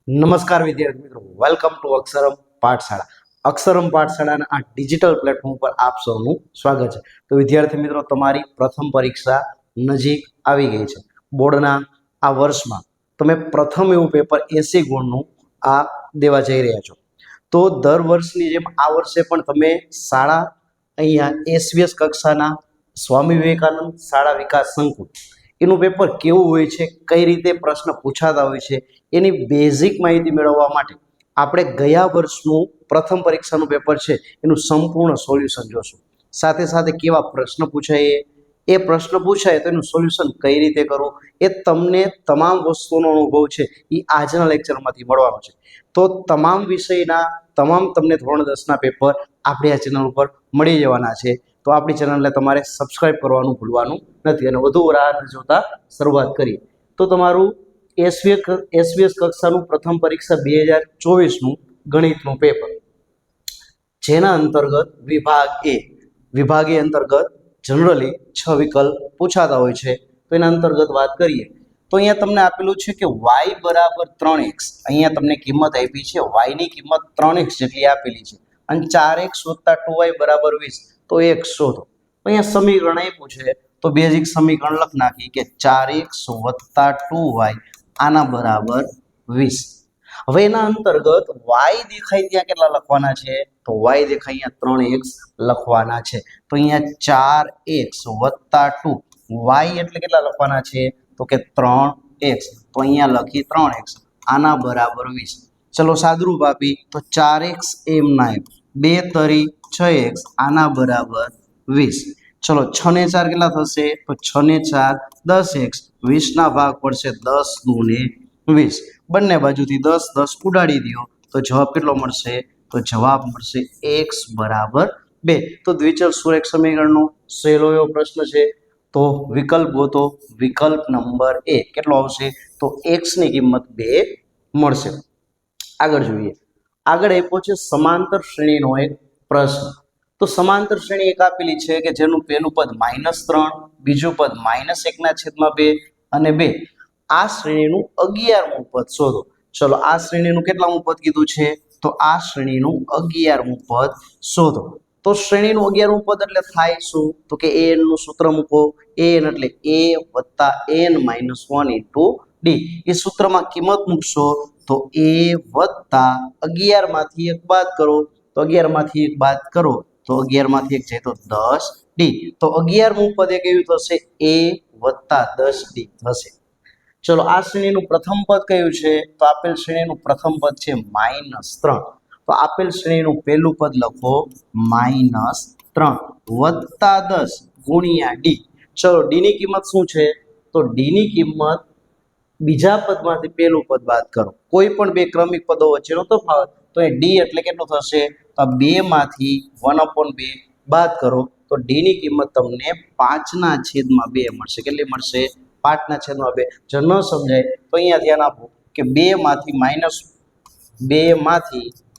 નમસ્કાર વિદ્યાર્થી મિત્રો, વેલકમ ટુ અક્ષરમ પાઠશાળા. અક્ષરમ પાઠશાળાના આ ડિજિટલ પ્લેટફોર્મ પર આપ સૌનું સ્વાગત છે. તો વિદ્યાર્થી મિત્રો, તમારી પ્રથમ પરીક્ષા નજીક આવી ગઈ છે. બોર્ડના આ વર્ષમાં તમે પ્રથમ એવું પેપર 80 ગુણનું આ દેવા જઈ રહ્યા છો. તો દર વર્ષની જેમ આ વર્ષે પણ તમે શાળા અહીંયા એસવીએસ કક્ષાના સ્વામી વિવેકાનંદ શાળા વિકાસ સંકુલ એનું પેપર કેવું હોય છે, કઈ રીતે પ્રશ્ન પૂછાતા હોય છે, એની બેઝિક માહિતી મેળવવા માટે આપણે ગયા વર્ષનું પ્રથમ પરીક્ષાનું પેપર છે એનું સંપૂર્ણ સોલ્યુશન જોશું. સાથે સાથે કેવા પ્રશ્ન પૂછાય, એ પ્રશ્ન પૂછાય તો એનું સોલ્યુશન કઈ રીતે કરવું, એ તમને તમામ વસ્તુનો અનુભવ છે એ આજના લેક્ચરમાંથી મળવાનો છે. તો તમામ વિષયના તમામ તમને ધોરણ 10ના પેપર આપણી આ ચેનલ ઉપર મળી જવાના છે. તો આપણી ચેનલને તમારે સબસ્ક્રાઇબ કરવાનું ભૂલવાનું નથી. અને વધુ રાહ જોતા શરૂઆત કરીએ તો તમારું એસવીએસ કક્ષાનું પ્રથમ પરીક્ષા 2024નું ગણિતનું પેપર, જેના અંતર્ગત વિભાગ એ અંતર્ગત જનરલી 6 વિકલ્પ પૂછાતા હોય છે. તો એના અંતર્ગત વાત કરીએ તો અહીંયા તમને આપેલું છે કે y બરાબર 3x. અહીંયા તમને કિંમત આપી છે, y ની કિંમત 3x જેટલી આપેલી છે અને 4x વત્તા 2y બરાબર 20. તો x શોધો. તો અહીંયા સમીકરણ આપ્યું છે તો બેઝિક સમીકરણ લખ નાખી કે 4x વત્તા 2y આના બરાબર 20. હવે એના અંતર્ગત y દેખાય ત્યાં કેટલા લખવાના છે? તો y દેખાય અહીંયા 3x લખવાના છે. તો અહીંયા 4x વત્તા 2 y એટલે કેટલા લખવાના છે? તો કે 3x. તો અહીંયા લખી 3x આના બરાબર 20. ચલો સાદરૂપ આપી તો 4x એમ ના 2 તરી 6x આના બરાબર 20. ચલો 6 ને 4 કેટલા થશે? તો 6 ને 4 10x. 20 ના ભાગ પડશે 10 દૂને 20. બંને બાજુથી 10 10 ઉડાડી દો તો જવાબ કેટલો મળશે? તો જવાબ મળશે x બરાબર 2. તો દ્વિચલ સુરેખ સમીકરણનો સહેલો એવો પ્રશ્ન છે. તો વિકલ્પ ગોતો. વિકલ્પ નંબર એ કેટલો આવશે? તો x ની કિંમત 2 મળશે. આગળ જોઈએ. આગળ આપ્યો છે સમાંતર શ્રેણીનો એક પ્રશ્ન. તો સમાંતર શ્રેણી એક આપેલી છે કે જેનું પહેલું પદ -3, બીજું પદ -1/2 અને 2. આ શ્રેણીનું 11મું પદ શોધો. ચલો આ શ્રેણીનું કેટલામું પદ કીધું છે? તો આ શ્રેણીનું 11મું પદ શોધો. તો શ્રેણીનું 11મું પદ એટલે થાય શું? તો કે an નું સૂત્ર મૂકો. an એટલે a + n - 1 * d. એ સૂત્રમાં કિંમત મૂકશો તો a + 11 માંથી 1 બાદ કરો. તો 11 માંથી 1 બાદ કરો તો 11 માંથી 1 જાય તો 10d. તો 11મું પદ એ કેવું થશે? a + 10d થશે. ચલો આ શ્રેણીનું પ્રથમ પદ કયું છે? તો આપેલ શ્રેણીનું પ્રથમ પદ છે -3. તો આપેલ શ્રેણીનું પહેલું પદ લખો -3 વત્તા 10 ગુણ્યા d. ચલો d ની કિંમત શું છે? તો d ની કિંમત બીજા પદમાંથી પહેલું પદ બાદ કરો. કોઈ પણ બે ક્રમિક પદો વચ્ચેનો તફાવત. તો એ d એટલે કેટલું થશે? તો 2 માંથી 1/2 બાદ કરો તો d ની કિંમત તમને 5/2 મળશે. કેટલી મળશે? 5/2. જો ન સમજાય તો અહીંયા ધ્યાન આપો કે 2 માંથી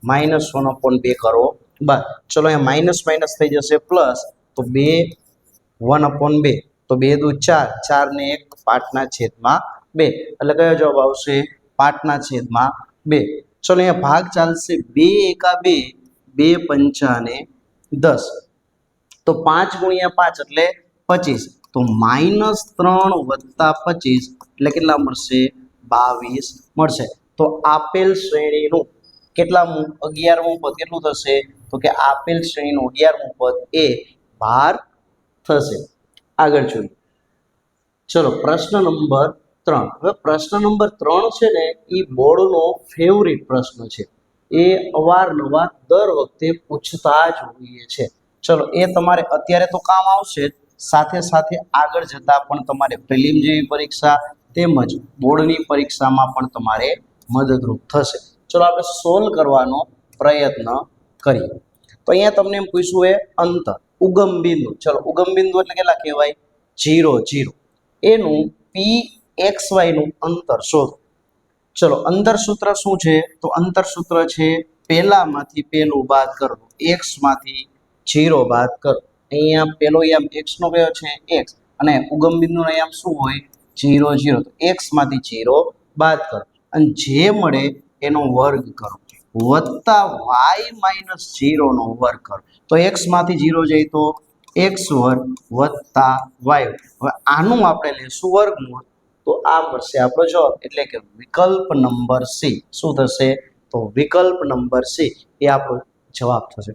-1/2 કરો બાદ. ચલો અહીંયા માઇનસ માઇનસ થઈ જશે પ્લસ. તો 2 1/2 તો 2 દુ 4, 4 ને 1 5/2 એટલે કયો જવાબ આવશે? 5/2. ચલો અહીંયા ભાગ ચાલશે 2 એકા 2, 2 પંચા ને 10. તો 5 ગુણ્યા 5 એટલે 25. તો -3 વત્તા 25 એટલે કેટલા મળશે? 22 મળશે. તો આપેલ શ્રેણીનું કેટલામું? 11મું પદ કેટલું થશે? તો કે આપેલ શ્રેણીનું 11મું પદ એ 12 થશે. આગળ જોઈએ. ચલો પ્રશ્ન નંબર 3. હવે પ્રશ્ન નંબર 3 છે ને એ બોર્ડનો ફેવરિટ પ્રશ્ન છે. એ અવારનવાર દર વખતે પૂછતા જ હોઈએ છે. ચલો એ તમારે અત્યારે તો કામ આવશે જ, સાથે સાથે આગળ જતા પણ તમારે પ્રિલિમ જેવી પરીક્ષા તેમજ બોર્ડની પરીક્ષામાં પણ તમારે મદદરૂપ થશે. ચલો આપણે સોલ્વ કરવાનો પ્રયત્ન કરીએ. તો અહીંયા તમને એમ પૂછ્યું એ અંતર, ઉગમ બિંદુ. ચલો ઉગમ બિંદુ એટલે કેટલા કહેવાય? 0 0. એનું pxy નું અંતર શોધો. ચલો અંતર સૂત્ર શું છે? તો અંતર સૂત્ર છે પહેલામાંથી પહેલું બાદ કરો, x માંથી 0 બાદ કરો. અહીંયા પેલો યામ x નો કયો છે? x. અને ઉગમ બિંદુનો યામ શું હોય? 0 0. તો x માંથી 0 બાદ કરો અને જે મળે એનો વર્ગ કરો વત્તા વાય માઇનસ 0 નો વર્ગ કરો. તો x માંથી 0 જાય તો x વર્ગ વત્તા વાય. હવે આનું આપણે લેશું વર્ગમૂળ તો આ મળશે આપણો જવાબ. એટલે કે વિકલ્પ નંબર સી શું થશે? તો વિકલ્પ નંબર સી એ આપણો જવાબ થશે.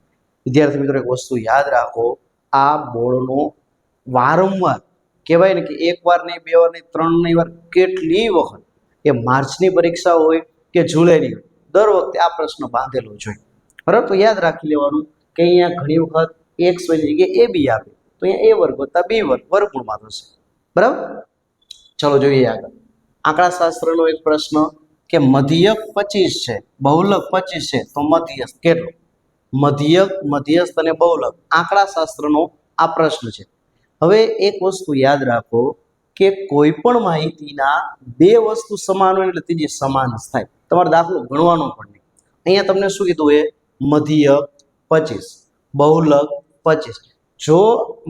વિદ્યાર્થી મિત્રો એક વસ્તુ યાદ રાખો, આ બોર્ડનો વારંવાર કહેવાય ને કે એક વાર નહીં, બે વાર નહીં, ત્રણ નહીં વાર, કેટલી વખત એ માર્ચની પરીક્ષા હોય કે જુલાઈની હોય, દર વખતે આ પ્રશ્ન બાંધેલો જોઈએ. બરાબર, તો યાદ રાખી લેવાનું કે અહીંયા ઘણી વખત એક્સ ની જગ્યાએ એ બી આપે તો અહીંયા એ વર્ગ વત્તા બી વર્ગ વર્ગમૂળમાં થશે. બરાબર, ચલો જોઈએ આગળ. આંકડાશાસ્ત્રનો એક પ્રશ્ન કે મધ્યક 25 છે, બહુલક 25 છે, તો મધ્યસ્થ કેટલો? મધ્યક, મધ્યસ્થ અને બહુલક આંકડાશાસ્ત્રનો આ પ્રશ્ન છે. હવે એક વસ્તુ યાદ રાખો કે કોઈ પણ માહિતીના બે વસ્તુ સમાન હોય એટલે ત્રીજી સમાન જ થાય. તમારે દાખલો ગણવાનો પણ નહીં. અહીંયા તમને શું કીધું? એ મધ્યક 25, બહુલક 25. જો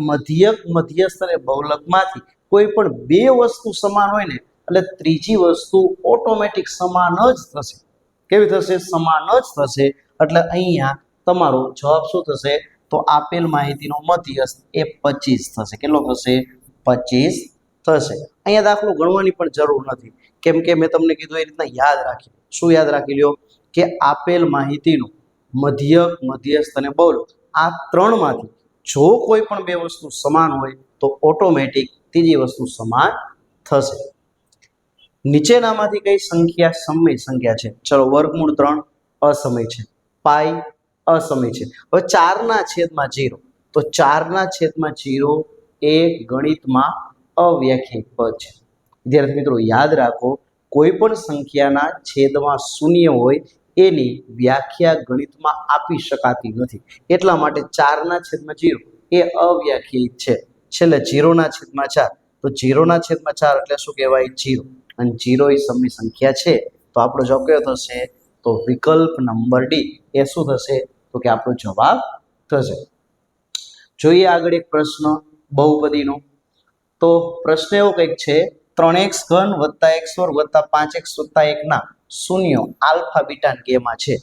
મધ્યક, મધ્યસ્થ અને બહુલકમાંથી કોઈ પણ બે વસ્તુ સમાન હોય ને એટલે ત્રીજી વસ્તુ ઓટોમેટિક સમાન જ થશે. કેવી થશે? સમાન જ થશે. એટલે અહીંયા તમારો જવાબ શું થશે? તો આપેલ માહિતીનો મધ્યસ્થ એ 25 થશે. કેટલો થશે? 25 થશે. અહીંયા દાખલો ગણવાની પણ જરૂર નથી, કેમ કે મેં તમને કીધું એ રીતના યાદ રાખી. શું યાદ રાખી લ્યો? કે આપેલ માહિતીનું મધ્યક, મધ્યસ્થ અને બહુલક આ ત્રણમાંથી જો કોઈ પણ બે વસ્તુ સમાન હોય તો ઓટોમેટિક ત્રીજી વસ્તુ સમાન થશે. નીચેનામાંથી કઈ સંખ્યા સમય સંખ્યા છે? ચલો, વર્ગમૂળ 3 અસમય છે, પાઈ અસમય છે. હવે 4/0, તો 4/0 એ ગણિતમાં અવ્યાખ્યાયિત પદ છે. વિદ્યાર્થી મિત્રો યાદ રાખો, કોઈ પણ સંખ્યાના છેદમાં શૂન્ય હોય એની વ્યાખ્યા ગણિતમાં આપી શકાતી નથી. એટલા માટે 4/0 એ અવ્યાખ્યાયિત છે. છેલ્લે 0/4, તો 0/4 એટલે શું કહેવાય? 0. અને 0 એ સમય સંખ્યા છે. તો આપણો જવાબ કયો થશે? તો વિકલ્પ નંબર ડી એ શું થશે? તો કે આપણો જવાબ થશે. જોઈએ આગળ એક પ્રશ્ન બહુપદીનો. તો પ્રશ્ન એવો કંઈક છે, 3x ઘન વત્તા x વર્ગ વત્તા 5x વત્તા 1 ના શૂન્યો આલ્ફા બીટા ગેમા છે,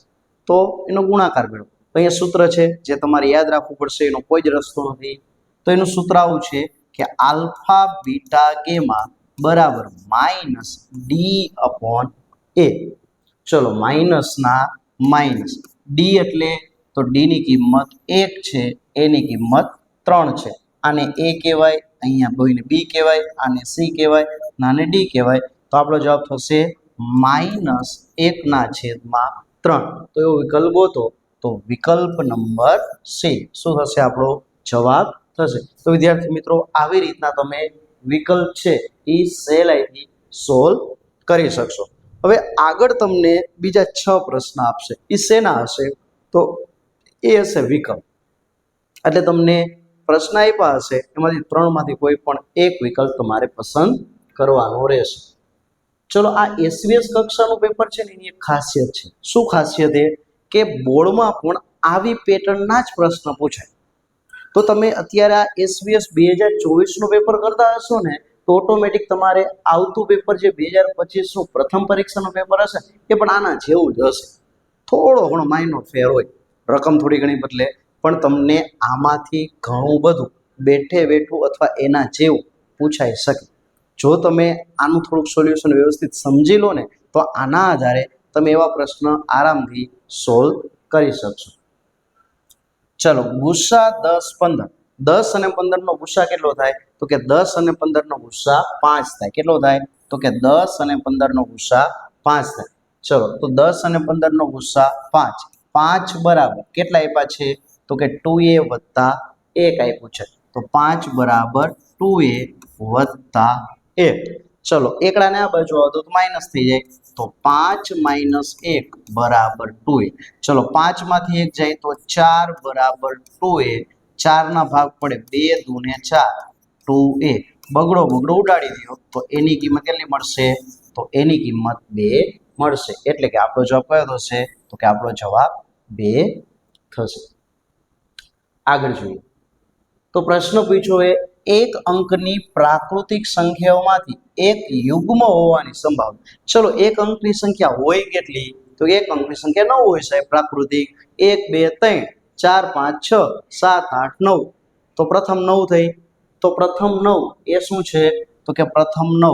તો એનો ગુણાકાર મેળવો. તો અહીંયા સૂત્ર છે જે તમારે યાદ રાખવું પડશે, એનો કોઈ જ રસ્તો નથી. તો એનું સૂત્ર આવું છે કે આલ્ફા બીટા ગેમા બરાબર માઇનસ ડી અપોન એ. ચલો, માઇનસના માઇનસ ડી એટલે તો ડી ની કિંમત 1 છે, એની કિંમત 3 છે. આને એ કહેવાય, અહીંયા બોઈને બી કહેવાય, આને સી કહેવાય, આને ડી કહેવાય. તો આપણો જવાબ થશે -1/3. તો એવો વિકલ્પ ગોતો, તો વિકલ્પ નંબર સી શું થશે? આપણો જવાબ થશે. તો વિદ્યાર્થી મિત્રો આવી રીતના તમે વિકલ્પ છે એ સહેલાઈથી સોલ્વ કરી શકશો. હવે આગળ તમને બીજા 6 પ્રશ્ન આપશે. એ શેના હશે? તો એ હશે વિકલ્પ. એટલે તમને પ્રશ્ન આપ્યા હશે એમાંથી 3માંથી કોઈ પણ એક વિકલ્પ તમારે પસંદ કરવાનો રહેશે. ચલો, આ એસવીએસ કક્ષાનું પેપર છે ને એની એક ખાસિયત છે. શું ખાસિયત? એ કે બોર્ડમાં પણ આવી પેટર્નના જ પ્રશ્ન પૂછાય. તો તમે અત્યારે આ એસવીએસ 2024નું પેપર કરતા હશો ને તો ઓટોમેટિક તમારે આવતું પેપર જે 2025નું પ્રથમ પરીક્ષાનું પેપર હશે એ પણ આના જેવું જ હશે. થોડો ઘણો માઇનોર ફેર હોય, રકમ થોડી ઘણી બદલે, પણ તમને આમાંથી ઘણું બધું બેઠે બેઠું અથવા એના જેવું પૂછાઈ શકે. જો તમે આનું થોડુંક સોલ્યુશન વ્યવસ્થિત સમજી લો ને તો આના આધારે તમે એવા પ્રશ્ન આરામથી સોલ્વ કરી શકશો. ચલો, ગુસ્સા 10, 15. 10 અને 15 નો ગુસ્સા કેટલો થાય? તો કે 10 અને 15 નો ગુસ્સા 5 થાય. કેટલો થાય? તો કે 10 અને 15 નો ગુસ્સા 5 થાય. ચલો, તો 10 અને 15 નો ગુસ્સા 5. 5 બરાબર કેટલા આપ્યા છે? તો કે 2a વત્તા 1 આપ્યું છે. તો 5 બરાબર 2a વત્તા 1. ચલો, એકડાને આ બાજુ આવતો તો માઇનસ થઈ જાય. તો 5 માઇનસ 1 બરાબર 2a. ચલો, 5 માંથી 1 જાય તો 4 બરાબર 2a. 4 ના ભાગ પડે 2 દૂને 4, 2a. બગડો બગડો ઉડાડી દો તો એની કિંમત કેટલી મળશે? તો એની કિંમત 2 મળશે. એટલે કે આપણો જવાબ કયો થશે? તો કે આપણો જવાબ 2 થશે. આગળ જોઈએ તો પ્રશ્ન પૂછ્યો એ એક અંકની પ્રાકૃતિક સંખ્યાઓમાંથી એક યુગ્મ હોવાની સંભાવના. ચલો, એક અંકની સંખ્યા હોય કેટલી? તો એક અંકની સંખ્યા 9 હોય સાહેબ પ્રાકૃતિક 1 2 3 4 5 6 7 8 9 તો પ્રથમ 9 થઈ તો પ્રથમ 9 એ શું છે તો કે પ્રથમ 9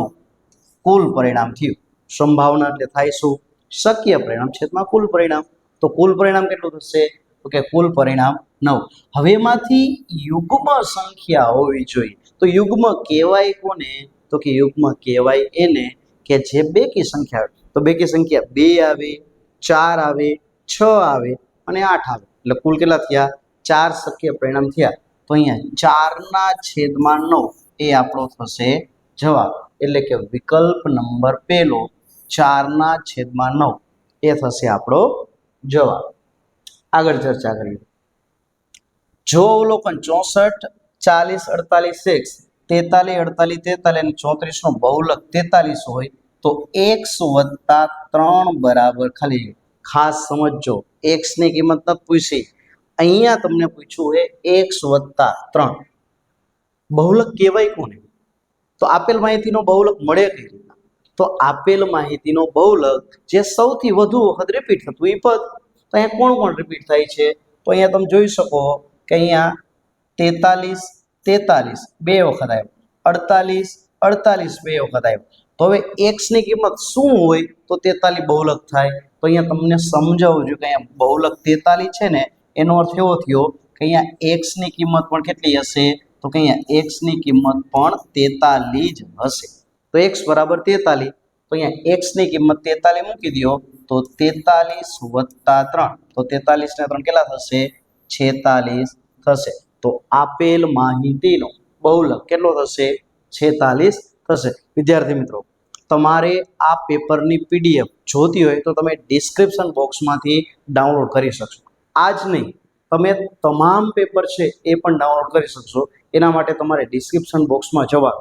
કુલ પરિણામ થયું સંભાવના એટલે થાય શું શક્ય પરિણામ છેદમાં કુલ પરિણામ તો કુલ પરિણામ કેટલું થશે તો કે કુલ પરિણામ 9 હવે એમાંથી યુગ્મ સંખ્યા હોવી જોઈએ તો યુગ્મ કહેવાય કોને તો કે યુગ્મ કહેવાય એને કે જે બેકી સંખ્યા તો બેકી સંખ્યા 2 આવે 4 આવે 6 આવે અને 8 આવે એટલે કુલ કેટલા થયા 4 શક્ય પરિણામ થયા તો અહીંયા 4 ના છેદમાં 9 એ આપણો થશે જવાબ એટલે કે વિકલ્પ નંબર પહેલો 4 ના છેદમાં 9 એ થશે આપણો જવાબ આગળ ચર્ચા કરીએ જો અવલોકન 64 40 48 x 43 48 43 અને 34 નો બહુલક 43 હોય તો x + 3 બરાબર ખાલી ખાસ સમજો x ની કિંમત નથી પૂછી અહીંયા તમને પૂછ્યું છે x + 3 બહુલક કહેવાય કોને તો આપેલ માહિતીનો બહુલક મળે કઈ રીતના તો આપેલ માહિતીનો બહુલક જે સૌથી વધુ વખત રિપીટ થતું એ પદ તો અહીંયા કોણ કોણ રિપીટ થાય છે તો અહીંયા તમે જોઈ શકો કે અહીંયા 43 43 બે વખત આવ્યો 48 48 બે વખત આવ્યો તો હવે x ની કિંમત શું હોય તો 43 બહુલક થાય તો અહીંયા તમને સમજાવવું જોઈએ કે અહીંયા બહુલક 43 છે ને એનો અર્થ એવો થયો કે અહીંયા x ની કિંમત પણ કેટલી હશે તો કે અહીંયા x ની કિંમત પણ 43 જ હશે તો x બરાબર 43 તો અહીંયા x ની કિંમત 43 મૂકી દો તો 43 + 3 તો 43 ને 3 કેટલા થશે 46 થશે તો આપેલ માહિતીનો બહુલક કેટલો થશે 46 થશે વિદ્યાર્થી મિત્રો તમારે આ પેપરની પીડીએફ જોતી હોય તો તમે ડિસ્ક્રિપ્શન બોક્સમાંથી ડાઉનલોડ કરી શકશો આજ નહીં તમે તમામ પેપર છે એ પણ ડાઉનલોડ કરી શકશો એના માટે તમારે ડિસ્ક્રિપ્શન બોક્સમાં જવા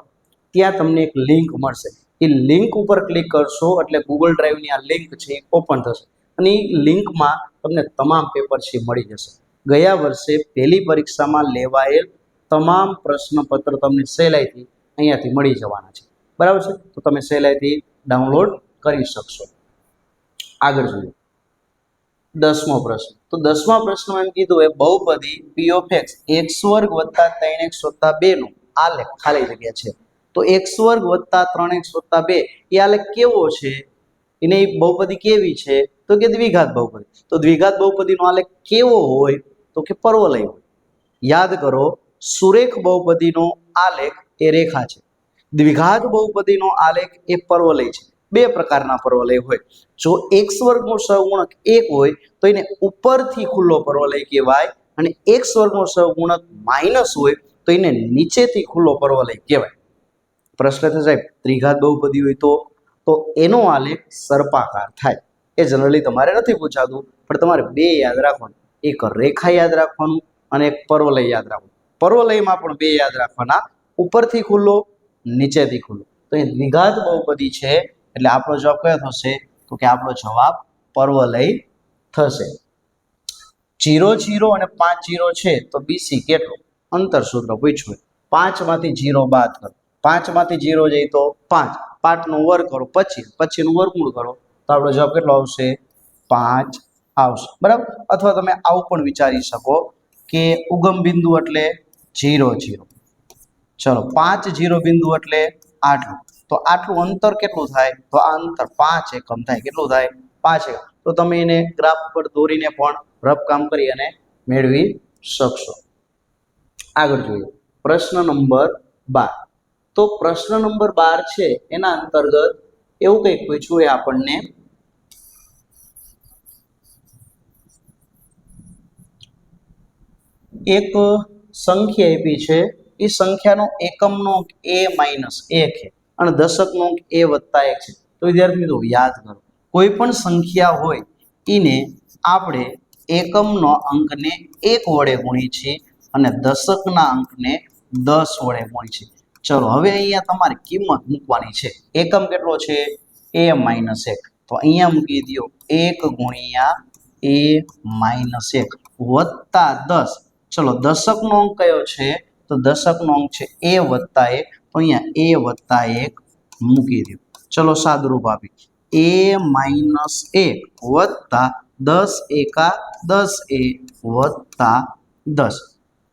ત્યાં તમને એક લિંક મળશે એ લિંક ઉપર ક્લિક કરશો એટલે ગૂગલ ડ્રાઈવની આ લિંક છે એ ઓપન થશે અને એ લિંકમાં તમને તમામ પેપર છે મળી જશે ગયા વર્ષે પહેલી પરીક્ષામાં લેવાયેલ તમામ પ્રશ્નપત્ર તમને સહેલાઈથી અહીંયાથી મળી જવાના છે બરાબર છે તો તમે સહેલાઈથી ડાઉનલોડ કરી શકશો આગળ જોઈએ 10મો પ્રશ્ન તો 10મા પ્રશ્નમાં એમ કીધું એ બહુપદી p of x x² + 3x + 2 નો આલેખ ખાલી જગ્યા છે તો x² + 3x + 2 એ આલેખ કેવો છે એને બહુપદી કેવી છે તો કે દ્વિઘાત બહુપદી તો દ્વિઘાત બહુપદીનો આલેખ કેવો હોય તો કે પરવલય હોય યાદ કરો સુરેખ બહુપદીનો આલેખ એ રેખા છે દ્વિઘાત બહુપદીનો આલેખ એ પરવલય છે બે પ્રકારના પરવલય હોય જો x² નો સહગુણક 1 હોય તો એને ઉપરથી ખુલ્લો પરવલય કહેવાય અને x² નો સહગુણક માઈનસ હોય તો એને નીચેથી ખુલ્લો પરવલય કહેવાય પ્રશ્ન છે સાહેબ ત્રિઘાત બહુપદી હોય તો એનો આલેખ સર્પાકાર થાય એ જનરલી તમારે નથી પૂછાતું પણ તમારે બે યાદ રાખવાનું એક રેખા યાદ રાખવાનું અને એક પરવલય યાદ રાખવાનું પરવલયમાં પણ બે યાદ રાખવાના ઉપરથી ખુલ્લો નીચેથી ખુલ્લો તો એ દ્વિઘાત બહુપદી છે એટલે આપણો જવાબ કયો થશે તો કે આપણો જવાબ પરવલય થશે 0 0 અને 5 0 છે તો BC કેટલો અંતર સૂત્ર પૂછ્યું 5 માંથી 0 બાદ કરો 5 માંથી 0 જાય તો 5 5 નો વર્ગ કરો 25 નું વર્ગમૂળ કરો તો આપણો જવાબ કેટલો આવશે 5 આવશે બરાબર અથવા તમે આવું પણ વિચારી શકો કે ઉગમ બિંદુ એટલે 0 0 ચલો 5 0 બિંદુ એટલે આટલું તો આટલું અંતર કેટલું થાય તો આ અંતર 5 એકમ થાય કેટલું થાય 5 એકમ તો તમે એને ગ્રાફ પર દોરીને પણ રફ કામ કરી અને મેળવી શકશો આગળ જોઈએ પ્રશ્ન નંબર 12 તો પ્રશ્ન નંબર 12 છે એના અંતર્ગત એવું કંઈક પૂછ્યું એ આપણને એક સંખ્યા આપી છે એ સંખ્યાનો એકમનો અંક a-1 છે અને દશકનો અંક a+1 છે તો વિદ્યાર્થી મિત્રો યાદ કરો કોઈ પણ સંખ્યા હોય એને આપણે એકમનો અંકને 1 વડે ગુણીએ છીએ અને દશકના અંકને 10 વડે ગુણીએ છીએ ચલો હવે અહીંયા તમારે કિંમત મૂકવાની છે એકમ કેટલો છે a-1 તો અહીંયા મૂકી દો 1 ગુણ્યા a-1 વત્તા 10 ચલો દશકનો અંક કયો છે તો દશકનો અંક છે a+1 તો અહીંયા a+1 મૂકી દો ચલો સાદુરૂપ આપી a માઇનસ 1 વત્તા 10 એકા 10a વત્તા 10.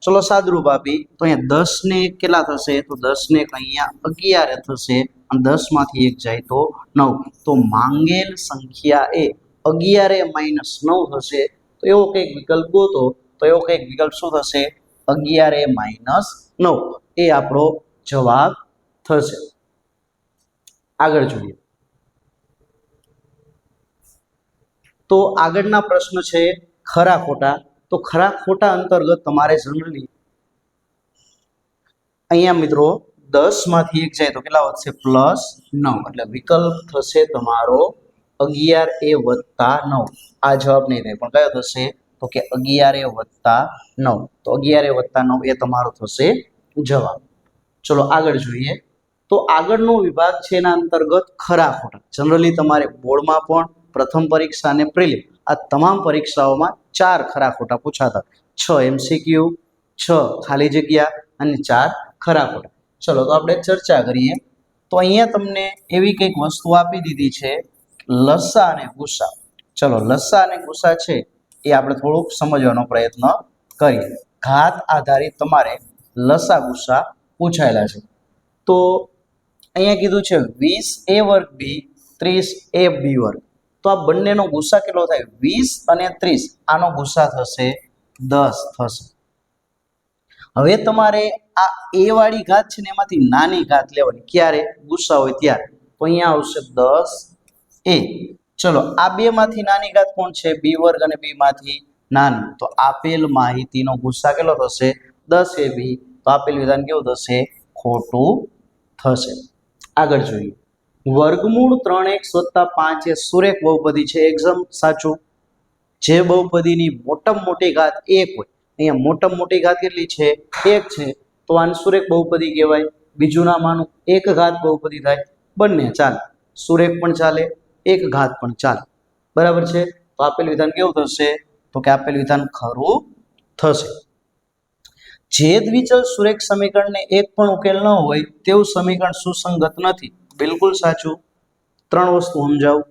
ચલો સાદરૂપ આપી તો અહીંયા 10 ને 1 કેટલા થશે? તો 10 ને 1 અહીંયા 11 થશે અને 10 માંથી 1 જાય તો 9. તો માંગેલ સંખ્યા એ 11 માઇનસ 9 થશે. તો એવો કંઈક વિકલ્પ ગોતો. તો એવો કંઈક વિકલ્પ શું થશે? 11 માઇનસ 9 એ આપણો જવાબ થશે. આગળ જોઈએ તો આગળના પ્રશ્ન છે ખરા ખોટા. તો ખરા ખોટા અંતર્ગત તમારે જનરલી અહીંયા મિત્રો 10 માંથી 1 જાય તો કેટલા વધશે? +9. એટલે વિકલ્પ થશે તમારો 11a વત્તા 9. આ જવાબ નહીં થાય પણ કયો થશે? તો કે 11a વત્તા 9. તો 11a વત્તા 9 એ તમારો થશે જવાબ. ચલો આગળ જોઈએ તો આગળનો વિભાગ છે એના અંતર્ગત ખરા ખોટા. જનરલી તમારે બોર્ડમાં પણ પ્રથમ પરીક્ષા અને પ્રિલિમ આ તમામ પરીક્ષાઓમાં 4 ખરા ખોટા પૂછાતા. 6 MCQ, 6 ખાલી જગ્યા અને 4 ખરા ખોટા. ચલો તો આપણે ચર્ચા કરીએ. તો અહીંયા તમને એવી કંઈક વસ્તુ આપી દીધી છે લસા અને ગુસા. ચલો લસા અને ગુસા છે એ આપણે થોડુંક સમજવાનો પ્રયત્ન કરીએ. ઘાત આધારિત તમારે લસા ગુસા પૂછાયેલા છે. તો અહીંયા કીધું છે 20a વર્ગ b 30ab વર્ગ. તો આ બંનેનો ગુસા કેટલો થાય? 20 અને 30. આનો ગુસા થશે 10 થશે. હવે તમારે આ a વાળી ઘાત છે ને એમાંથી નાની ઘાત લેવાની. ક્યારે? ગુસા હોય ત્યારે. તો અહીંયા આવશે 10a. ચલો આ બે માંથી નાની ઘાત કોણ છે? b વર્ગ અને b માંથી નાની. તો આપેલ માહિતીનો ગુસા કેટલો થશે? 10ab. તો આપેલ વિધાન કેવું થશે? ખોટું થશે. આગળ જોઈએ વર્ગમૂળ 3x + 5 એ સુરેખ બહુપદી છે. એક્ઝામ સાચું. જે બહુપદીની મોટામાં મોટી ઘાત 1 હોય, અહીંયા મોટામાં મોટી ઘાત કેટલી છે? 1 છે. તો આને સુરેખ બહુપદી કહેવાય. બીજું નામ આનું એક ઘાત બહુપદી થાય. બંને ચાલે. સુરેખ પણ ચાલે, એક ઘાત પણ ચાલે. બરાબર છે. તો આપેલ વિધાન કેવું થશે? તો કે આપેલ વિધાન ખરું થશે. જે દ્વિચલ સુરેખ સમીકરણને એક પણ ઉકેલ ન હોય તેવું સમીકરણ સુસંગત નથી. બિલકુલ સાચું. 3 વસ્તુ સમજાવું.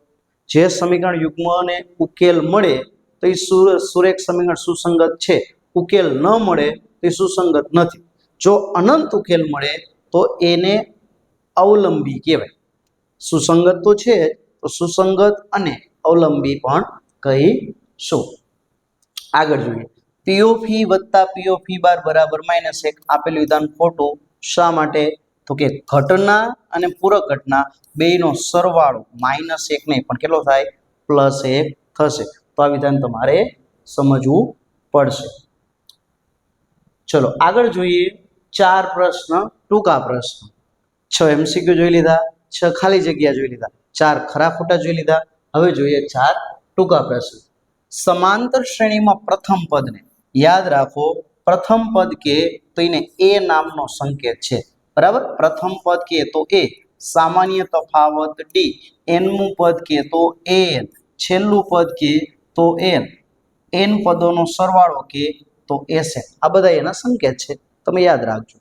જે સમીકરણ યુગ્મને ઉકેલ મળે તો એ સુરેખ સમીકરણ સુસંગત છે. ઉકેલ ન મળે તો એ સુસંગત નથી. જો અનંત ઉકેલ મળે તો એને અવલંબી કહેવાય. સુસંગત તો છે તો સુસંગત અને અવલંબી પણ કહીશું. આગળ જોઈએ POV વત્તા POV બાર બરાબર -1. આપેલ વિધાન ખોટું. શા માટે? તો કે ઘટના અને પૂરક ઘટના બેયનો સરવાળો -1 નહીં પણ કેટલો થાય? +1 થશે. તો આ વિધાન તમારે સમજવું પડશે. ચલો આગળ જોઈએ 4 પ્રશ્ન ટૂંકા પ્રશ્ન. 6 MCQ જોઈ લીધા, 6 ખાલી જગ્યા જોઈ લીધા, 4 ખરા ખોટા જોઈ લીધા. હવે જોઈએ 4 ટૂંકા પ્રશ્ન. સમાંતર શ્રેણીમાં પ્રથમ પદને યાદ રાખો. પ્રથમ પદ કે તો એને a નામનો સંકેત છે. બરાબર. પ્રથમ પદ કે તો a, સામાન્ય તફાવત d, nમું પદ કે તો an, છેલ્લું પદ કે તો n, n પદોનો સરવાળો કે તો sn. આ બધા એના સંકેત છે, તમે યાદ રાખજો.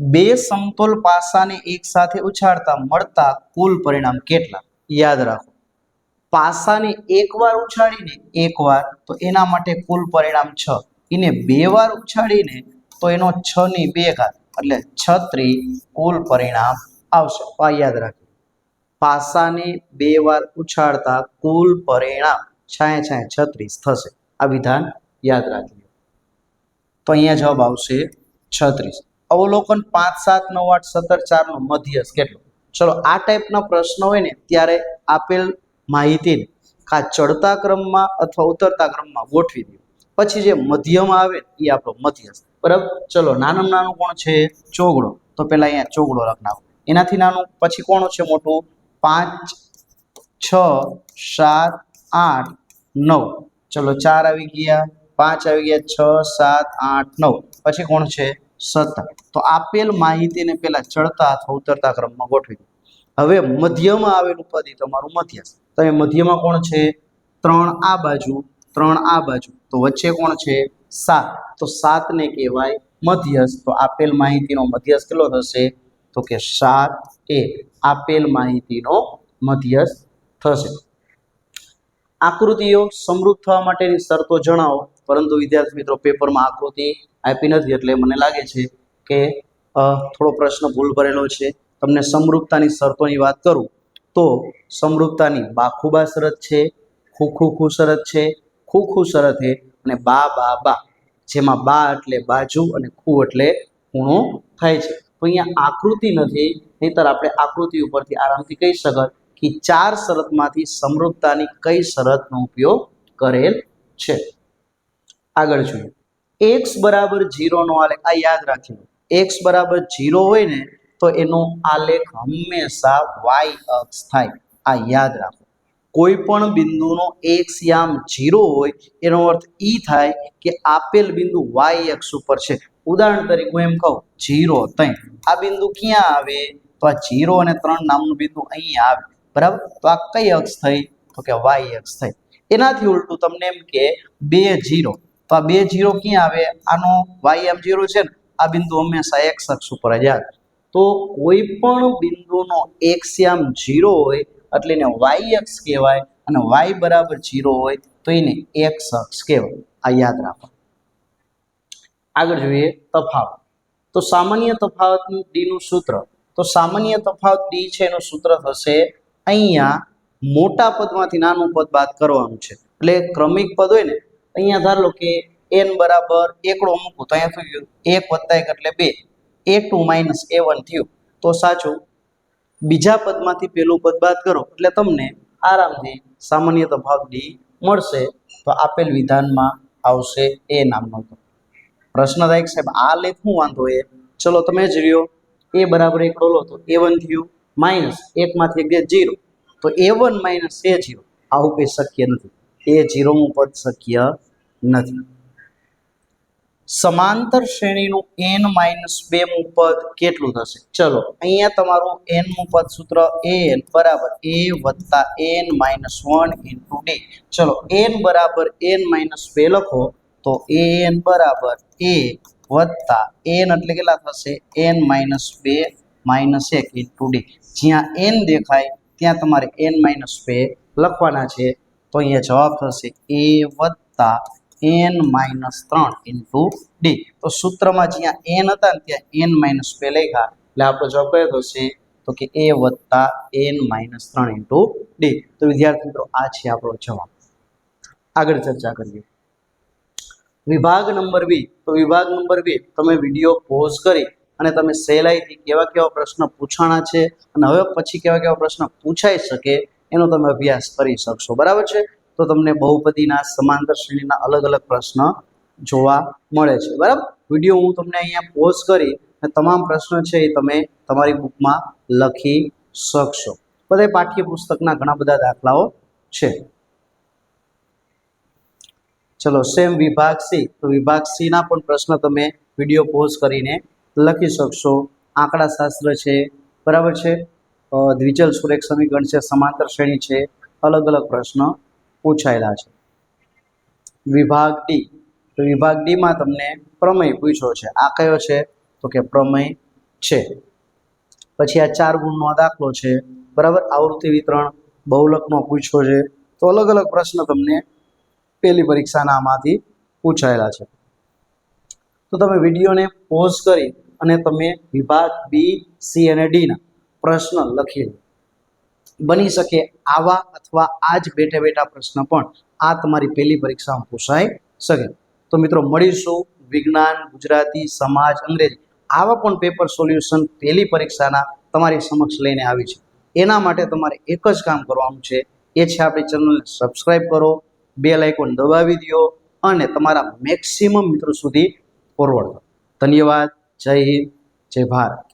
બે સમતોલ પાસાને એક સાથે ઉછાળતા મળતા કુલ પરિણામ કેટલા? યાદ રાખો. પાસાને એકવાર ઉછાળીને એકવાર તો એના માટે કુલ પરિણામ 6. એને 2 વાર ઉછાળીને તો એનો 6 ની 2 ઘાત એટલે 36 કુલ પરિણામ આવશે. આ યાદ રાખજો. પાસાને 2 વાર ઉછાળતા કુલ પરિણામ 36 થશે. આ વિધાન યાદ રાખજો. તો અહીંયા જવાબ આવશે 36. અવલોકન 5, 7, 9, 8, 17, 4 નો મધ્યસ્થ કેટલો? ચલો આ ટાઈપના પ્રશ્ન હોય ને ત્યારે આપેલ માહિતીને કા ચડતા ક્રમમાં અથવા ઉતરતા ક્રમમાં ગોઠવી દો. પછી જે મધ્યમાં આવે એ આપણો મધ્યસ્થ. બરાબર. ચલો નાનામાં નાનું કોણ છે? ચોગડો. તો પહેલા અહીંયા ચોગડો લખ નાખો. એનાથી નાનું પછી કોણ છે મોટું? 5, 6, 7, 8, 9. ચલો 4 આવી ગયા, 5 આવી ગયા, 6, 7, 8, 9. પછી કોણ છે? 17. તો આપેલ માહિતીને પહેલા ચડતા અથવા ઉતરતા ક્રમમાં ગોઠવી દો. હવે મધ્યમાં આવેલું પદ એ તમારું મધ્યસ્થ. તમે મધ્યમાં કોણ છે? 3 આ બાજુ, 3 આ બાજુ. તો વચ્ચે કોણ છે? 7. તો 7 ને કહેવાય મધ્યસ્થ. તો આપેલ માહિતીનો મધ્યસ્થ કેટલો થશે? તો કે 7a આપેલ માહિતીનો મધ્યસ્થ થશે. આકૃતિઓ સમૃદ્ધ થવા માટેની શરતો જણાવો. પરંતુ વિદ્યાર્થી મિત્રો પેપરમાં આકૃતિ આપી નથી એટલે મને લાગે છે કે થોડો પ્રશ્ન ભૂલ ભરેલો છે. તમને સમૃદ્ધતાની શરતોની વાત કરું તો સમૃદ્ધતાની બાખુબા શરત છે, ખૂ શરત છે, ખૂ શરત છે અને બા, જેમાં બા એટલે બાજુ અને ખૂ એટલે ખૂણો થાય છે. તો અહીંયા આકૃતિ નથી, નહીતર આપણે આકૃતિ ઉપરથી આરામથી કહી શકત કે 4 શરતમાંથી સમૃદ્ધતાની કઈ શરતનો ઉપયોગ કરેલ છે. આગળ જોઈએ, x બરાબર 0 નો આલેખ. આ યાદ રાખજો, x બરાબર 0 હોય ને તો એનો આલેખ હંમેશા y અક્ષ થાય. આ યાદ રાખો. કોઈ પણ બિંદુનો x યામ 0 હોય એનો અર્થ ઈ થાય કે આપેલ બિંદુ y અક્ષ ઉપર છે. ઉદાહરણ તરીકે હું એમ કહું 0, 3, આ બિંદુ ક્યાં આવે? તો આ 0 અને 3 નામનું બિંદુ અહીં આવે, બરાબર? તો આ કઈ અક્ષ થઈ? તો કે y અક્ષ થઈ. એનાથી ઉલટું તમને એમ કે 2, 0, તો આ 2, 0 ક્યાં આવે? આનો y યામ 0 છે ને, આ બિંદુ હંમેશા x અક્ષ ઉપર જ આવે. તો કોઈ પણ બિંદુનો x યામ 0 હોય એટલે એને y અક્ષ કહેવાય અને y બરાબર 0 હોય તો એને x અક્ષ કહેવાય. આ યાદ રાખો. આગળ જોઈએ તફાવત. તો સામાન્ય તફાવત d નું સૂત્ર. તો સામાન્ય તફાવત d છે એનું સૂત્ર થશે, અહીંયા મોટા પદમાંથી નાનું પદ બાદ કરવાનું છે. એટલે ક્રમિક પદ હોય ને, અહીંયા ધારો લો કે n બરાબર એકડો મૂકું તો અહીંયા થઈ ગયું 1 + 1 એટલે 2, a2 - a1 થયું તો સાચું. બીજા પદમાંથી પેલું પદ બાદ કરો એટલે તમને આરામથી સામાન્ય તફાવત d મળશે. તો આપેલ વિધાનમાં આવશે a નામનો. પ્રશ્ન થાય કે સાહેબ આ લેખ શું વાંધો એ? ચલો તમે જ રહ્યો, a બરાબર એકડો લો તો a1 થયું, માઇનસ 1 માંથી 1 0, તો a1 - a0. આવું કંઈ શક્ય નથી. a0 નું પદ શક્ય નથી. સમાંતર શ્રેણીનું n - 2 મું પદ કેટલું થશે? ચલો અહીંયા તમારું n મું પદ સૂત્ર an બરાબર a + n - 1 * d. ચલો n બરાબર n - 2 લખો તો an બરાબર a + n એટલે કેટલા થશે? n - 2 - 1 * d. જ્યાં n દેખાય ત્યાં તમારે n - 2 લખવાના છે. તો અહીંયા જવાબ થશે a + n - 3 * d. તો સૂત્રમાં જ્યાં n હતા ને ત્યાં n - 2 લખ્યા એટલે આપણો જવાબ કયો થશે? તો કે a + n - 3 * d. તો વિદ્યાર્થી મિત્રો આ છે આપણો જવાબ. આગળ ચર્ચા કરીએ. વિભાગ નંબર 2. તો વિભાગ નંબર 2 તમે વિડીયો પોઝ કરી અને તમે સહેલાઈથી કેવા પ્રશ્ન પૂછાણા છે અને હવે પછી કેવા પ્રશ્ન પૂછાઈ શકે એનો તમે અભ્યાસ કરી શકશો, બરાબર છે? તો તમને બહુપદીના સમાંતર શ્રેણીના અલગ અલગ પ્રશ્ન જોવા મળે છે, બરાબર? વિડીયો હું તમને અહીંયા પોઝ કરી અને તમામ પ્રશ્ન છે એ તમે તમારી બુકમાં લખી શકશો. બધા પાઠ્યપુસ્તકના ઘણા બધા દાખલાઓ છે. ચલો સેમ વિભાગ સી. તો વિભાગ સી ના પણ પ્રશ્ન તમે વિડીયો પોઝ કરીને લખી શકશો. આંકડાશાસ્ત્ર છે, બરાબર છે? દ્વિચલ સુરેખ સમીકરણ છે, સમાંતર શ્રેણી છે, અલગ અલગ પ્રશ્ન પૂછાયેલા છે. વિભાગ ડી. તો વિભાગ ડી માં તમને પ્રમેય પૂછ્યો છે. આ કયો છે? તો કે પ્રમેય છે. પછી આ 4 ગુણનો દાખલો છે, બરાબર? આવૃત્તિ વિતરણ બહુલકનો પૂછ્યો છે. તો અલગ અલગ પ્રશ્ન તમને પહેલી પરીક્ષાના આમાંથી પૂછાયેલા છે. તો તમે વિડીયોને પોઝ કરી અને તમે વિભાગ બી, સી અને ડી ના પ્રશ્ન લખી લો. બની શકે આવા અથવા આ જ બેઠા પ્રશ્ન પણ આ તમારી પહેલી પરીક્ષામાં પૂછાઈ શકે. તો મિત્રો મળીશું વિજ્ઞાન, ગુજરાતી, સમાજ, અંગ્રેજી આવા પણ પેપર સોલ્યુશન પહેલી પરીક્ષાના તમારી સમક્ષ લઈને આવી છે. એના માટે તમારે એક જ કામ કરવાનું છે, એ છે આપણી ચેનલને સબસ્ક્રાઇબ કરો, બેલ આઇકોન દબાવી દો અને તમારા મેક્સિમમ મિત્રો સુધી ફોરવર્ડ કરો. ધન્યવાદ. જય હિન્દ, જય ભારત.